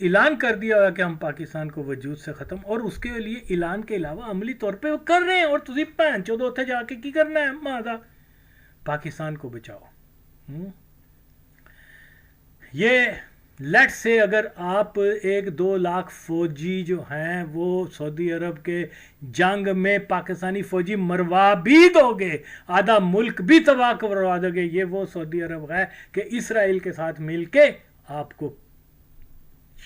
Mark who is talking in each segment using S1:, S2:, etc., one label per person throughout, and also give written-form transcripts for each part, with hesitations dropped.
S1: اعلان کر دیا ہوا کہ ہم پاکستان کو وجود سے ختم، اور اس کے لیے اعلان کے علاوہ عملی طور پہ وہ کر رہے ہیں، اور تسی بہن چودو اتنے جا کے کی کرنا ہے؟ ماذا پاکستان کو بچاؤ۔ یہ لیٹ سے اگر آپ 1-2 لاکھ فوجی جو ہیں وہ سعودی عرب کے جنگ میں پاکستانی فوجی مروا بھی دو گے، آدھا ملک بھی تباہ کروا دو گے، یہ وہ سعودی عرب ہے کہ اسرائیل کے ساتھ مل کے آپ کو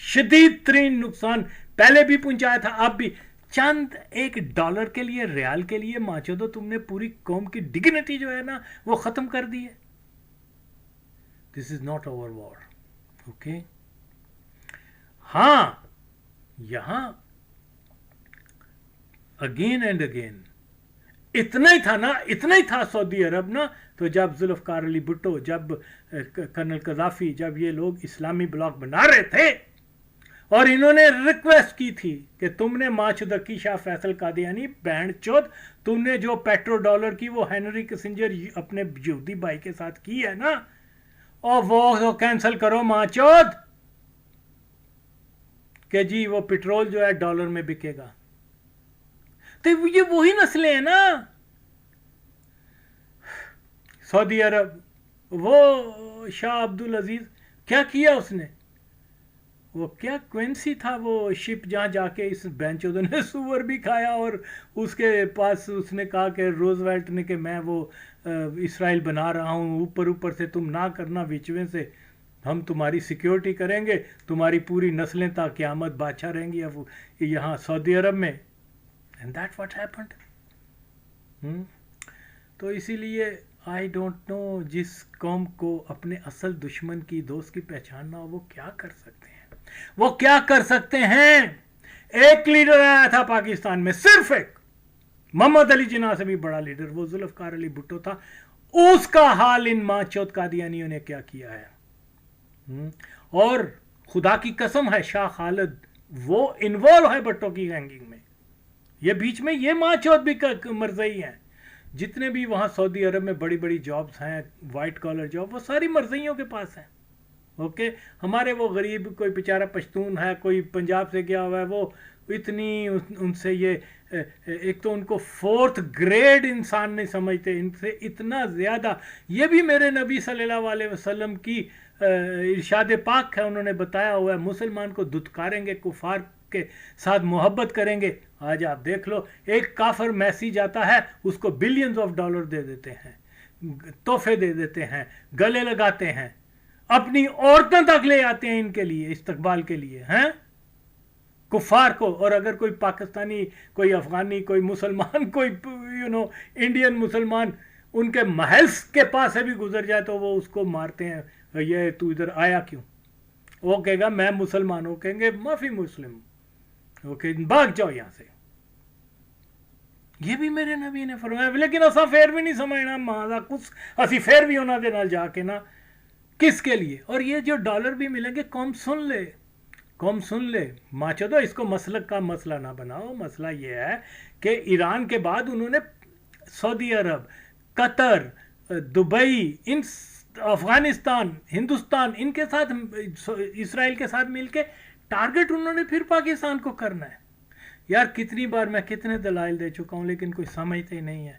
S1: شدید ترین نقصان پہلے بھی پہنچایا تھا، اب بھی چند $1 کے لیے، ریال کے لیے ماچو دو تم نے پوری قوم کی ڈگنیٹی جو ہے نا وہ ختم کر دی ہے۔ This is not over war, okay. ہاں یہاں اگین اینڈ اگین اتنا ہی تھا سعودی عرب نا، تو جب ذوالفقار علی بھٹو، جب کرنل قذافی، جب یہ لوگ اسلامی بلاک بنا رہے تھے اور انہوں نے ریکویسٹ کی تھی کہ تم نے ماچدکی شاہ فیصل قادیانی بہن چود، تم نے جو پیٹرو ڈالر کی وہ ہینری کسنجر اپنے یہودی بھائی کے ساتھ کی ہے نا، اور وہ کینسل کرو ماچود، کہ جی وہ پیٹرول جو ہے ڈالر میں بکے گا۔ تو یہ وہی نسلیں ہیں نا، سعودی عرب، وہ شاہ عبدالعزیز کیا کیا اس نے، وہ کیا کوئنسی تھا وہ شپ جہاں جا کے اس بینچودوں نے سور بھی کھایا، اور اس کے پاس اس نے کہا کہ روزویلٹ نے کہ میں وہ اسرائیل بنا رہا ہوں، اوپر سے تم نہ کرنا، وچویں سے ہم تمہاری سیکیورٹی کریں گے، تمہاری پوری نسلیں تا قیامت بادشاہ رہیں گی اب یہاں سعودی عرب میں۔ And that what happened. تو اسی لیے آئی ڈونٹ نو، جس قوم کو اپنے اصل دشمن کی، دوست کی پہچان نہ ہو، وہ کیا کر سکتے ہیں، وہ کیا کر سکتے ہیں۔ ایک لیڈر آیا تھا پاکستان میں، صرف ایک، محمد علی جناح سے بھی بڑا لیڈر، وہ ذوالفقار علی بھٹو تھا، اس کا حال ان ماچوت قادیانیوں نے کیا کیا ہے۔ اور خدا کی قسم ہے شاہ خالد وہ انوالو ہے بھٹو کی گینگنگ میں، یہ بیچ میں یہ ماچوت بھی مرزئی ہیں، جتنے بھی وہاں سعودی عرب میں بڑی بڑی جابز ہیں، وائٹ کالر جاب، وہ ساری مرزئیوں کے پاس ہیں، اوکے۔ ہمارے وہ غریب کوئی بیچارہ پشتون ہے، کوئی پنجاب سے گیا ہوا ہے، وہ اتنی ان سے یہ ایک تو ان کو 4th گریڈ انسان نہیں سمجھتے، ان سے اتنا زیادہ، یہ بھی میرے نبی صلی اللہ علیہ وسلم کی ارشاد پاک ہے، انہوں نے بتایا ہوا ہے، مسلمان کو دھتکاریں گے، کفار کے ساتھ محبت کریں گے۔ آج آپ دیکھ لو، ایک کافر میسیج آتا ہے، اس کو بلینز آف ڈالر دے دیتے ہیں، تحفے دے دیتے ہیں، گلے لگاتے ہیں، اپنی عورتیں تک لے آتے ہیں ان کے لیے، استقبال کے لیے، ہیں کفار کو۔ اور اگر کوئی پاکستانی، کوئی افغانی، کوئی مسلمان، کوئی انڈین مسلمان ان کے محل کے پاس سے بھی گزر جائے تو وہ اس کو مارتے ہیں، یہ تو ادھر آیا کیوں؟ وہ کہے گا میں مسلمان ہوں، کہیں گے معافی مسلم، اوکے بھاگ جاؤ یہاں سے۔ یہ بھی میرے نبی نے فرمایا، لیکن اسا پھر بھی نہیں سمجھنا، ماذا کچھ اسی پھر بھی انہاں دے نال جا کے نا، کس کے لیے؟ اور یہ جو ڈالر بھی ملیں گے، قوم سن لے ماچو دو، اس کو مسلک کا مسئلہ نہ بناؤ۔ مسئلہ یہ ہے کہ ایران کے بعد انہوں نے سعودی عرب، قطر، دبئی، ان افغانستان، ہندوستان، ان کے ساتھ، اسرائیل کے ساتھ مل کے ٹارگٹ انہوں نے پھر پاکستان کو کرنا ہے۔ یار کتنی بار میں کتنے دلائل دے چکا ہوں، لیکن کوئی سمجھتے ہی نہیں ہے۔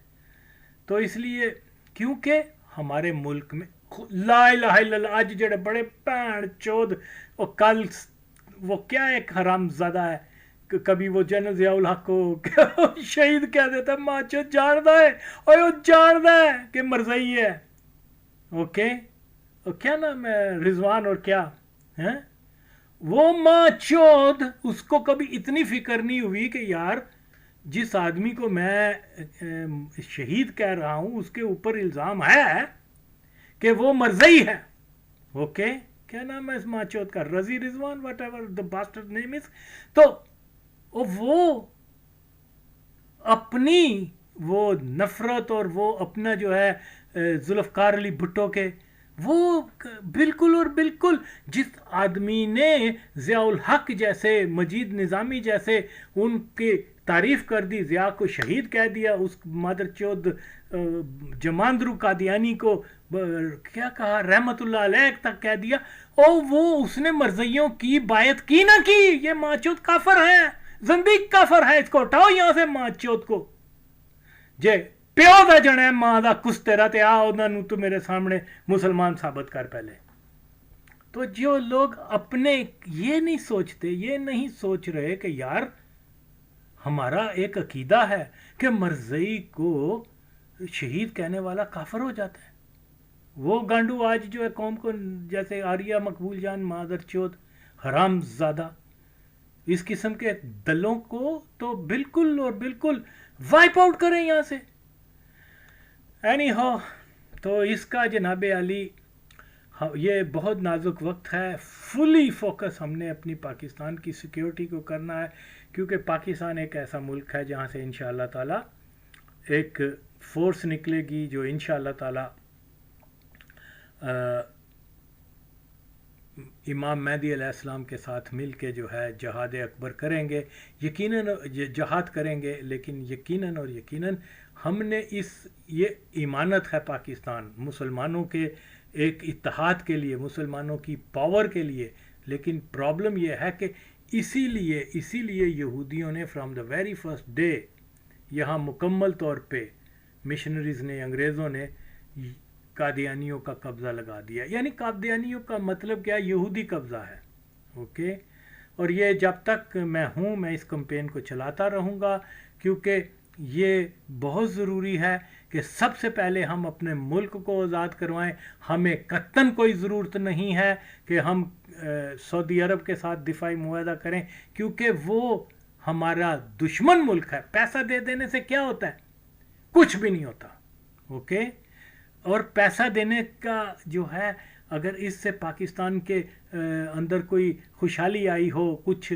S1: تو اس لیے کیونکہ ہمارے ملک میں لا الہ الا اللہ، آج جڑے بڑے پین چود، اور کل وہ کیا ایک حرام زادہ ہے، کبھی وہ جنرل ضیاء الحق کو شہید کہہ دیتا، ماچو جاندہ ہے، اور وہ جاندہ ہے کہ مرزئی ہے، اوکے، اور کیا نام ہے، رضوان، اور کیا ہیں وہ ماچود، اس کو کبھی اتنی فکر نہیں ہوئی کہ یار جس آدمی کو میں شہید کہہ رہا ہوں اس کے اوپر الزام ہے کہ وہ مرزئی ہے، اوکے، کیا نام ہے اس ماچود کا، رضی، رضوان، واٹ ایور دا باسٹرڈ نیم از۔ تو وہ اپنی وہ نفرت اور وہ اپنا جو ہے ذوالفقار علی بھٹو کے وہ بالکل اور بالکل جس آدمی نے ضیاء الحق جیسے، مجید نظامی جیسے ان کی تعریف کر دی، ضیاء کو شہید کہہ دیا، اس مادر چود جماندرو قادیانی کو کیا کہا، رحمت اللہ علیہ تک کہہ دیا، اور وہ اس نے مرزائیوں کی بیعت کی نہ کی، یہ ماں چود کافر ہے، زندیق کافر ہے، اس کو ہٹاؤ یہاں سے ماں چود کو، جے پیو دا جنا ماں دا کس تیرا تے آ انہوں تو میرے سامنے مسلمان ثابت کر پہلے۔ تو جو لوگ اپنے یہ نہیں سوچتے، یہ نہیں سوچ رہے کہ یار ہمارا ایک عقیدہ ہے کہ مرزئی کو شہید کہنے والا کافر ہو جاتا ہے۔ وہ گانڈو آج جو ہے قوم کو، جیسے آریہ مقبول جان مادر چوت حرام زادہ، اس قسم کے دلوں کو تو بالکل اور بالکل وائپ آؤٹ کریں یہاں سے۔ اینی ہو، تو اس کا جناب علی یہ بہت نازک وقت ہے، فلی فوکس ہم نے اپنی پاکستان کی سیکیورٹی کو کرنا ہے، کیونکہ پاکستان ایک ایسا ملک ہے جہاں سے انشاءاللہ تعالی ایک فورس نکلے گی جو انشاءاللہ تعالی امام مہدی علیہ السلام کے ساتھ مل کے جو ہے جہاد اکبر کریں گے، یقیناً جہاد کریں گے، لیکن یقیناً اور یقیناً ہم نے یہ ایمانت ہے پاکستان مسلمانوں کے ایک اتحاد کے لیے، مسلمانوں کی پاور کے لیے، لیکن پرابلم یہ ہے کہ اسی لیے یہودیوں نے from the very first day یہاں مکمل طور پہ مشنریز نے، انگریزوں نے قادیانیوں کا قبضہ لگا دیا۔ یعنی قادیانیوں کا مطلب کیا، یہودی قبضہ ہے، اوکے۔ اور یہ جب تک میں ہوں میں اس کمپین کو چلاتا رہوں گا، کیونکہ یہ بہت ضروری ہے کہ سب سے پہلے ہم اپنے ملک کو آزاد کروائیں۔ ہمیں قطعاً کوئی ضرورت نہیں ہے کہ ہم سعودی عرب کے ساتھ دفاعی معاہدہ کریں، کیونکہ وہ ہمارا دشمن ملک ہے۔ پیسہ دے دینے سے کیا ہوتا ہے؟ کچھ بھی نہیں ہوتا، اوکے۔ اور پیسہ دینے کا جو ہے، اگر اس سے پاکستان کے اندر کوئی خوشحالی آئی ہو، کچھ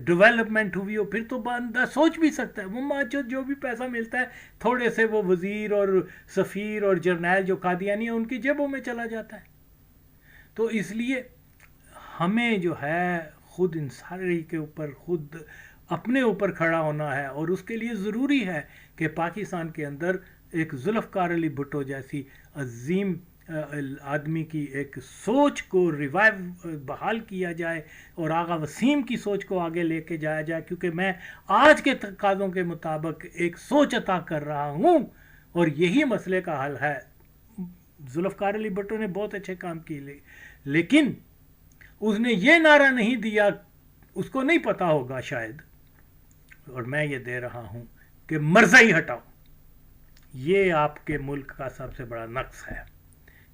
S1: ڈیولپمنٹ ہوئی ہو، پھر تو بندہ سوچ بھی سکتا ہے۔ وہ ماچو جو بھی پیسہ ملتا ہے تھوڑے سے وہ وزیر اور سفیر اور جرنیل جو قادیانی ہیں ان کی جیبوں میں چلا جاتا ہے۔ تو اس لیے ہمیں جو ہے خود انصاری کے اوپر، خود اپنے اوپر کھڑا ہونا ہے، اور اس کے لیے ضروری ہے کہ پاکستان کے اندر ایک ذوالفقار علی بھٹو جیسی عظیم آدمی کی ایک سوچ کو ریوائیو بحال کیا جائے، اور آغا وسیم کی سوچ کو آگے لے کے جایا جائے، کیونکہ میں آج کے تقاضوں کے مطابق ایک سوچ عطا کر رہا ہوں، اور یہی مسئلے کا حل ہے۔ ذوالفقار علی بھٹو نے بہت اچھے کام کیے، لیکن اس نے یہ نعرہ نہیں دیا، اس کو نہیں پتا ہوگا شاید، اور میں یہ دے رہا ہوں کہ مرزائی ہٹاؤ۔ یہ آپ کے ملک کا سب سے بڑا نقص ہے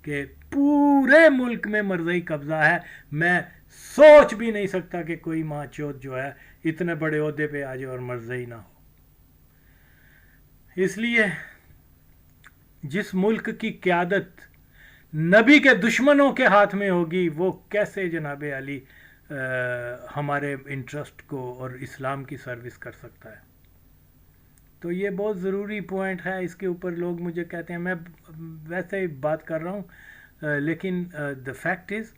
S1: کہ پورے ملک میں مرزائی قبضہ ہے۔ میں سوچ بھی نہیں سکتا کہ کوئی ماں چوت جو ہے اتنے بڑے عہدے پہ آ جائے اور مرزائی نہ ہو۔ اس لیے جس ملک کی قیادت نبی کے دشمنوں کے ہاتھ میں ہوگی، وہ کیسے جناب علی ہمارے انٹرسٹ کو اور اسلام کی سروس کر سکتا ہے؟ تو یہ بہت ضروری پوائنٹ ہے، اس کے اوپر لوگ مجھے کہتے ہیں، میں ویسے ہی بات کر رہا ہوں، لیکن دا فیکٹ از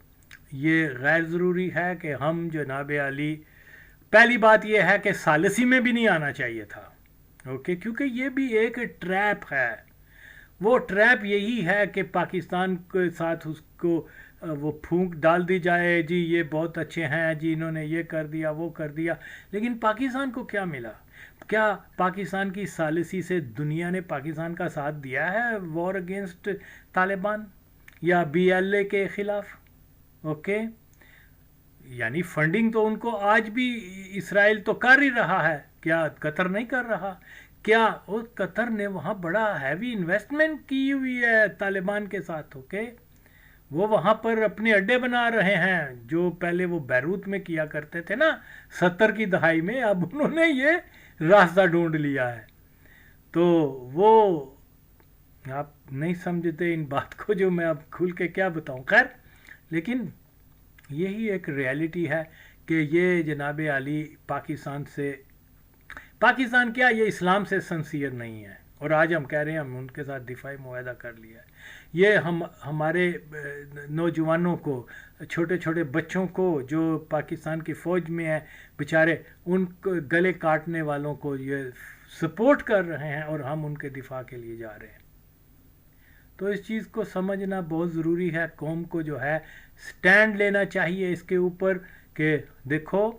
S1: یہ غیر ضروری ہے کہ ہم جناب علی، پہلی بات یہ ہے کہ ثالثی میں بھی نہیں آنا چاہیے تھا، اوکے، کیونکہ یہ بھی ایک ٹریپ ہے۔ وہ ٹریپ یہی ہے کہ پاکستان کے ساتھ اس کو وہ پھونک ڈال دی جائے، جی یہ بہت اچھے ہیں، جی انہوں نے یہ کر دیا وہ کر دیا، لیکن پاکستان کو کیا ملا؟ کیا پاکستان کی ثالثی سے دنیا نے پاکستان کا ساتھ دیا ہے وار اگینسٹ طالبان یا بی ایل اے کے خلاف؟ اوکے، یعنی فنڈنگ تو ان کو آج بھی اسرائیل تو کر ہی رہا ہے، کیا قطر نہیں کر رہا؟ کیا قطر نے وہاں بڑا ہیوی انویسٹمنٹ کی ہوئی ہے طالبان کے ساتھ، اوکے، وہ وہاں پر اپنے اڈے بنا رہے ہیں، جو پہلے وہ بیروت میں کیا کرتے تھے نا 70 کی دہائی میں، اب انہوں نے یہ راستہ ڈھونڈ لیا ہے۔ تو وہ آپ نہیں سمجھتے ان بات کو جو میں اب کھل کے کیا بتاؤں، خیر، لیکن یہی ایک ریالٹی ہے کہ یہ جناب علی پاکستان کیا، یہ اسلام سے سنسیئر نہیں ہے، اور آج ہم کہہ رہے ہیں ہم ان کے ساتھ دفاعی معاہدہ کر لیا ہے. یہ ہمارے نوجوانوں کو، چھوٹے چھوٹے بچوں کو جو پاکستان کی فوج میں ہیں بیچارے، ان کو گلے کاٹنے والوں کو یہ سپورٹ کر رہے ہیں اور ہم ان کے دفاع کے لیے جا رہے ہیں. تو اس چیز کو سمجھنا بہت ضروری ہے. قوم کو جو ہے سٹینڈ لینا چاہیے اس کے اوپر کہ دیکھو،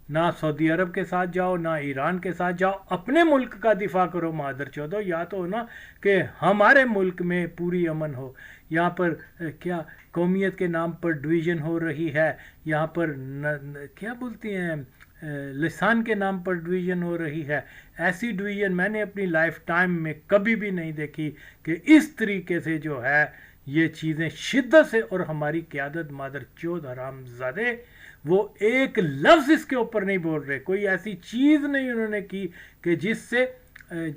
S1: نہ سعودی عرب کے ساتھ جاؤ، نہ ایران کے ساتھ جاؤ، اپنے ملک کا دفاع کرو مادر چودو. یا تو ہو نا کہ ہمارے ملک میں پوری امن ہو. یہاں پر کیا قومیت کے نام پر ڈویژن ہو رہی ہے، یہاں پر کیا بولتی ہیں، لسان کے نام پر ڈویژن ہو رہی ہے. ایسی ڈویژن میں نے اپنی لائف ٹائم میں کبھی بھی نہیں دیکھی کہ اس طریقے سے جو ہے یہ چیزیں شدت سے. اور ہماری قیادت مادر چود حرام زادے وہ ایک لفظ اس کے اوپر نہیں بول رہے، کوئی ایسی چیز نہیں انہوں نے کی کہ جس سے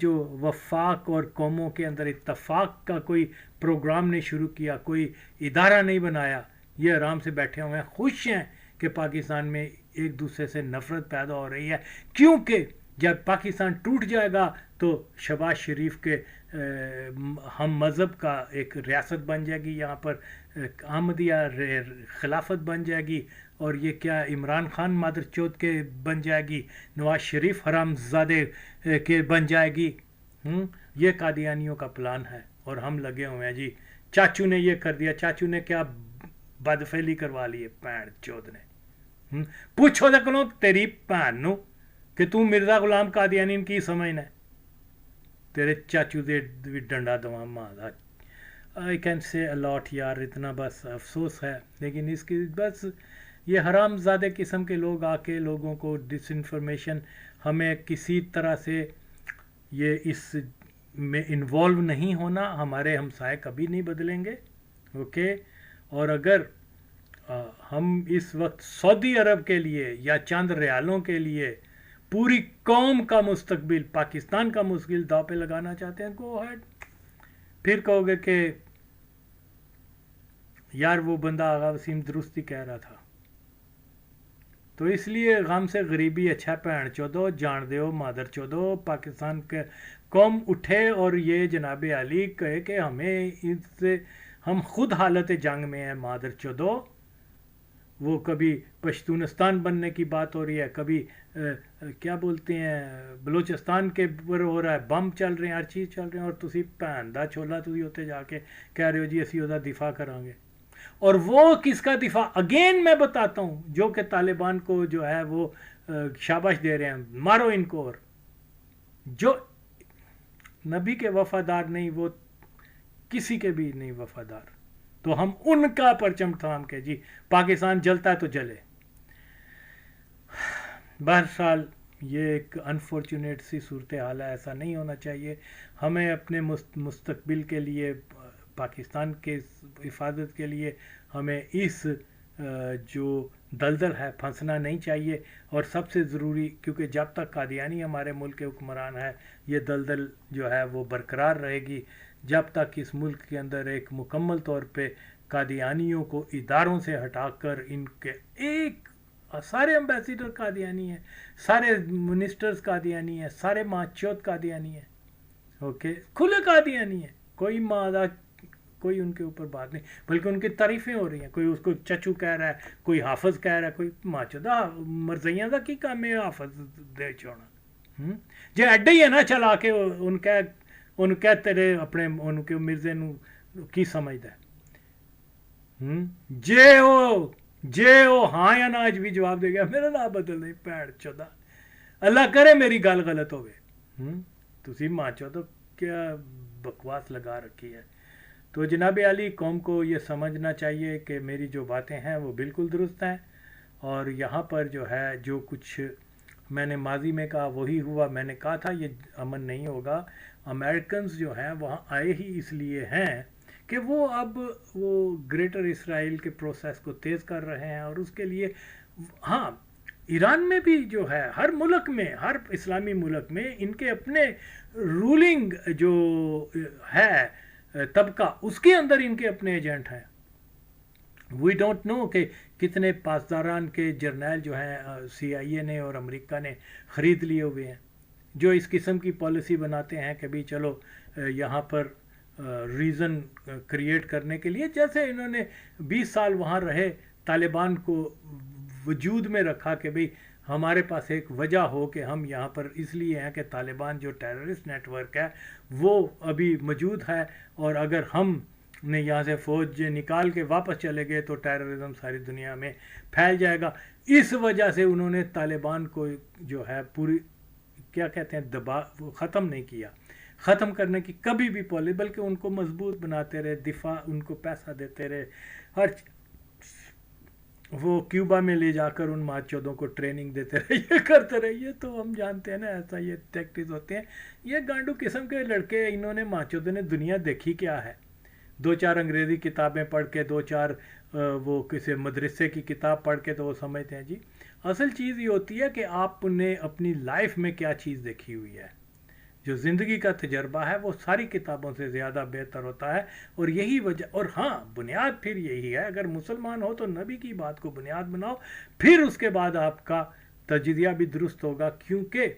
S1: جو وفاق اور قوموں کے اندر اتفاق کا کوئی پروگرام نہیں شروع کیا، کوئی ادارہ نہیں بنایا. یہ آرام سے بیٹھے ہوئے ہیں، خوش ہیں کہ پاکستان میں ایک دوسرے سے نفرت پیدا ہو رہی ہے. کیونکہ جب پاکستان ٹوٹ جائے گا تو شہباز شریف کے ہم مذہب کا ایک ریاست بن جائے گی، یہاں پر احمدیہ خلافت بن جائے گی، اور یہ کیا عمران خان مادر چود کے بن جائے گی، نواز شریف حرام زادے کے بن جائے گی. یہ قادیانیوں کا پلان ہے اور ہم لگے ہوئے ہیں جی چاچو نے یہ کر دیا، چاچو نے کیا بدفعلی کروا لی ہے پین چود نے. پوچھو دیکھو تیری پین نو کہ تو مرزا غلام قادیانی کی سمجھنا ہے، تیرے چاچو دے ڈنڈا دوا ماں. آئی کین سے الاٹ یار، اتنا بس افسوس ہے. لیکن اس کی بس یہ حرام زادہ قسم کے لوگ آ کے لوگوں کو ڈس انفارمیشن، ہمیں کسی طرح سے یہ اس میں انوالو نہیں ہونا. ہمارے ہمسائے کبھی نہیں بدلیں گے، اوکے. اور اگر ہم اس وقت سعودی عرب کے لیے یا چند ریالوں کے لیے پوری قوم کا مستقبل، پاکستان کا مستقبل داؤ پہ لگانا چاہتے ہیں، گو ہیڈ. پھر کہو گے کہ یار وہ بندہ آغا وسیم درستی کہہ رہا تھا. تو اس لیے غم سے غریبی اچھا پہن چودو، جان دیو مادر چودو. پاکستان کے قوم اٹھے اور یہ جناب علی کہے کہ ہمیں اس سے ہم خود حالت جنگ میں ہیں مادر چودو. وہ کبھی پشتونستان بننے کی بات ہو رہی ہے، کبھی کیا بولتے ہیں بلوچستان کے اوپر ہو رہا ہے، بم چل رہے ہیں، ہر چیز چل رہے ہیں، اور تسی بھین دا چھولا تسی ہوتے جا کے کہہ رہے ہو جی اسی وہ دفاع کریں گے. اور وہ کس کا دفاع؟ اگین میں بتاتا ہوں، جو کہ طالبان کو جو ہے وہ شاباش دے رہے ہیں، مارو ان کو. اور جو نبی کے وفادار نہیں وہ کسی کے بھی نہیں وفادار. تو ہم ان کا پرچم تھام کے جی پاکستان جلتا ہے تو جلے. بہرحال یہ ایک انفارچونیٹ سی صورتحال ہے، ایسا نہیں ہونا چاہیے. ہمیں اپنے مستقبل کے لیے، پاکستان کے حفاظت کے لیے ہمیں اس جو دلدل ہے پھنسنا نہیں چاہیے. اور سب سے ضروری، کیونکہ جب تک قادیانی ہمارے ملک کے حکمران ہے یہ دلدل جو ہے وہ برقرار رہے گی. جب تک اس ملک کے اندر ایک مکمل طور پہ قادیانیوں کو اداروں سے ہٹا کر ان کے ایک سارے امبیسیڈر قادیانی ہیں، سارے منسٹرز قادیانی ہیں، سارے ماچوت قادیانی ہیں، اوکے، کھلے قادیانی ہیں. کوئی مادہ کوئی ان کے اوپر بات نہیں، بلکہ ان کی تعریفیں ہو رہی ہیں. کوئی اس کو چچو کہہ رہا ہے، کوئی حافظ کہہ رہا ہے، کوئی ماچودہ مرزیاں دا کی کام ہے حافظ دے چھوڑنا. جی ایڈے ہی ہے نا چلا کے ان کہہ تیرے اپنے ان کے مرزے نو کی سمجھدا ہے. جے او ہاں یا نہ اج بھی جواب دے گیا میرا نام بدل نہیں پیڑ چودہ. اللہ کرے میری گل غلط ہوئے. تسی ماچو تو کیا بکواس لگا رکھی ہے. تو جناب علی قوم کو یہ سمجھنا چاہیے کہ میری جو باتیں ہیں وہ بالکل درست ہیں. اور یہاں پر جو ہے جو کچھ میں نے ماضی میں کہا وہی ہوا. میں نے کہا تھا یہ امن نہیں ہوگا. امریکنز جو ہیں وہاں آئے ہی اس لیے ہیں کہ وہ اب وہ گریٹر اسرائیل کے پروسیس کو تیز کر رہے ہیں. اور اس کے لیے ہاں ایران میں بھی جو ہے، ہر ملک میں، ہر اسلامی ملک میں ان کے اپنے رولنگ جو ہے طبقہ، اس کے اندر ان کے اپنے ایجنٹ ہیں. وی ڈونٹ نو کہ کتنے پاسداران کے جرنیل جو ہیں سی آئی اے نے اور امریکہ نے خرید لیے ہوئے ہیں. جو اس قسم کی پالیسی بناتے ہیں کہ بھی چلو یہاں پر ریزن کریٹ کرنے کے لیے، جیسے انہوں نے 20 سال وہاں رہے، طالبان کو وجود میں رکھا کہ بھئی ہمارے پاس ایک وجہ ہو کہ ہم یہاں پر اس لیے ہیں کہ طالبان جو ٹیررسٹ نیٹ ورک ہے وہ ابھی موجود ہے، اور اگر ہم نے یہاں سے فوج نکال کے واپس چلے گئے تو ٹیررزم ساری دنیا میں پھیل جائے گا۔ اس وجہ سے انہوں نے طالبان کو جو ہے پوری کیا کہتے ہیں دبا ختم نہیں کیا، ختم کرنے کی کبھی بھی پالیسی، بلکہ ان کو مضبوط بناتے رہے، دفاع ان کو پیسہ دیتے رہے، ہر وہ کیوبا میں لے جا کر ان ماچودوں کو ٹریننگ دیتے رہے، یہ کرتے رہے۔ یہ تو ہم جانتے ہیں نا، ایسا یہ ٹیکٹکس ہوتے ہیں، یہ گانڈو قسم کے لڑکے، انہوں نے ماچودوں نے دنیا دیکھی کیا ہے؟ 2-4 انگریزی کتابیں پڑھ کے، 2-4 وہ کسی مدرسے کی کتاب پڑھ کے تو وہ سمجھتے ہیں جی۔ اصل چیز یہ ہوتی ہے کہ آپ نے اپنی لائف میں کیا چیز دیکھی ہوئی ہے، جو زندگی کا تجربہ ہے وہ ساری کتابوں سے زیادہ بہتر ہوتا ہے، اور یہی وجہ، اور ہاں بنیاد پھر یہی ہے، اگر مسلمان ہو تو نبی کی بات کو بنیاد بناؤ، پھر اس کے بعد آپ کا تجزیہ بھی درست ہوگا، کیونکہ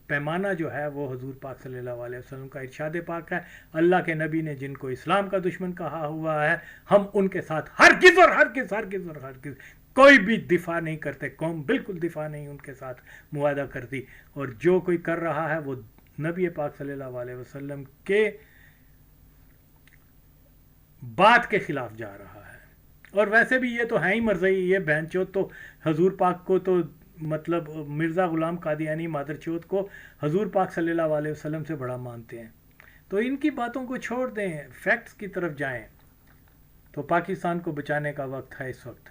S1: پیمانہ جو ہے وہ حضور پاک صلی اللہ علیہ وسلم کا ارشاد پاک ہے۔ اللہ کے نبی نے جن کو اسلام کا دشمن کہا ہوا ہے، ہم ان کے ساتھ ہرگز اور ہرگز ہرگز اور ہرگز کوئی بھی دفاع نہیں کرتے، قوم بالکل دفاع نہیں ان کے ساتھ معاہدہ کرتی، اور جو کوئی کر رہا ہے وہ نبی پاک صلی اللہ علیہ وسلم کے بات کے خلاف جا رہا ہے۔ اور ویسے بھی یہ تو ہے ہی مرضی، یہ بہن چوت تو حضور پاک کو تو مطلب مرزا غلام قادیانی مادر چوت کو حضور پاک صلی اللہ علیہ وسلم سے بڑا مانتے ہیں۔ تو ان کی باتوں کو چھوڑ دیں، فیکٹس کی طرف جائیں، تو پاکستان کو بچانے کا وقت ہے اس وقت۔